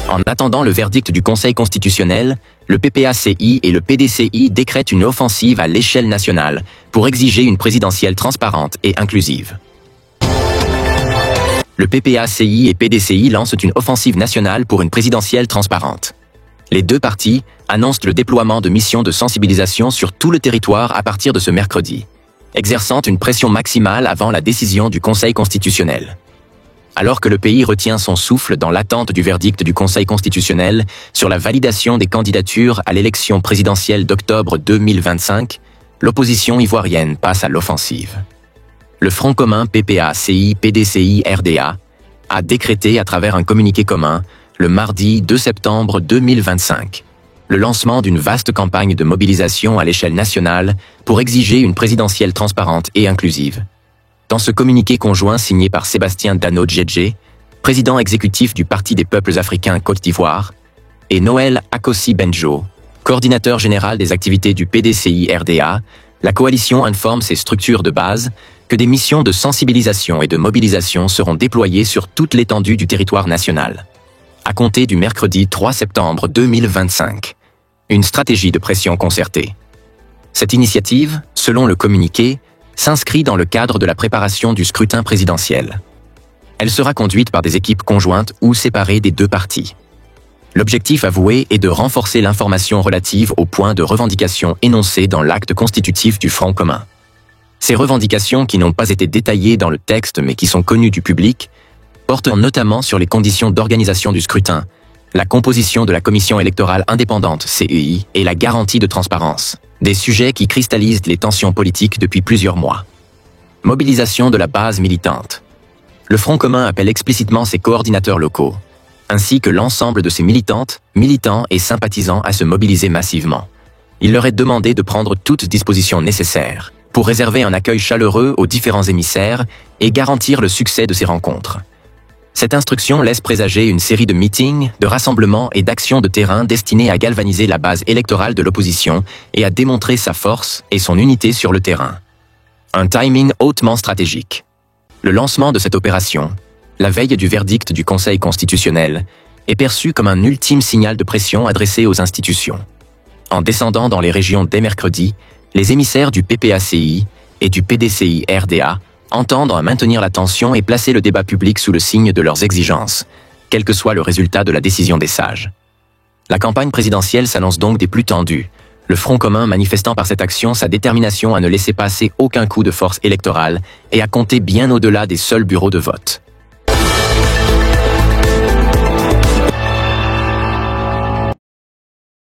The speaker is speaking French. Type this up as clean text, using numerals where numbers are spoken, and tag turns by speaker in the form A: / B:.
A: En attendant le verdict du Conseil constitutionnel, le PPACI et le PDCI décrètent une offensive à l'échelle nationale pour exiger une présidentielle transparente et inclusive. Le PPACI et PDCI lancent une offensive nationale pour une présidentielle transparente. Les deux partis annoncent le déploiement de missions de sensibilisation sur tout le territoire à partir de ce mercredi, exerçant une pression maximale avant la décision du Conseil constitutionnel. Alors que le pays retient son souffle dans l'attente du verdict du Conseil constitutionnel sur la validation des candidatures à l'élection présidentielle d'octobre 2025, l'opposition ivoirienne passe à l'offensive. Le Front commun PPACI-PDCI-RDA a décrété à travers un communiqué commun, le mardi 2 septembre 2025, le lancement d'une vaste campagne de mobilisation à l'échelle nationale pour exiger une présidentielle transparente et inclusive. Dans ce communiqué conjoint signé par Sébastien Dano-Djedje, président exécutif du Parti des peuples africains Côte d'Ivoire, et Noël Akossi-Benjo, coordinateur général des activités du PDCI-RDA, la coalition informe ses structures de base que des missions de sensibilisation et de mobilisation seront déployées sur toute l'étendue du territoire national. À compter du mercredi 3 septembre 2025. Une stratégie de pression concertée. Cette initiative, selon le communiqué, s'inscrit dans le cadre de la préparation du scrutin présidentiel. Elle sera conduite par des équipes conjointes ou séparées des deux partis. L'objectif avoué est de renforcer l'information relative aux points de revendication énoncés dans l'acte constitutif du Front commun. Ces revendications qui n'ont pas été détaillées dans le texte mais qui sont connues du public, portent notamment sur les conditions d'organisation du scrutin, la composition de la commission électorale indépendante CEI et la garantie de transparence, des sujets qui cristallisent les tensions politiques depuis plusieurs mois. Mobilisation de la base militante. Le Front commun appelle explicitement ses coordinateurs locaux, ainsi que l'ensemble de ses militantes, militants et sympathisants à se mobiliser massivement. Il leur est demandé de prendre toutes dispositions nécessaires pour réserver un accueil chaleureux aux différents émissaires et garantir le succès de ces rencontres. Cette instruction laisse présager une série de meetings, de rassemblements et d'actions de terrain destinées à galvaniser la base électorale de l'opposition et à démontrer sa force et son unité sur le terrain. Un timing hautement stratégique. Le lancement de cette opération, la veille du verdict du Conseil constitutionnel, est perçu comme un ultime signal de pression adressé aux institutions. En descendant dans les régions dès mercredi, les émissaires du PPACI et du PDCI-RDA entendent à maintenir la tension et placer le débat public sous le signe de leurs exigences, quel que soit le résultat de la décision des sages. La campagne présidentielle s'annonce donc des plus tendues, le Front commun manifestant par cette action sa détermination à ne laisser passer aucun coup de force électorale et à compter bien au-delà des seuls bureaux de vote.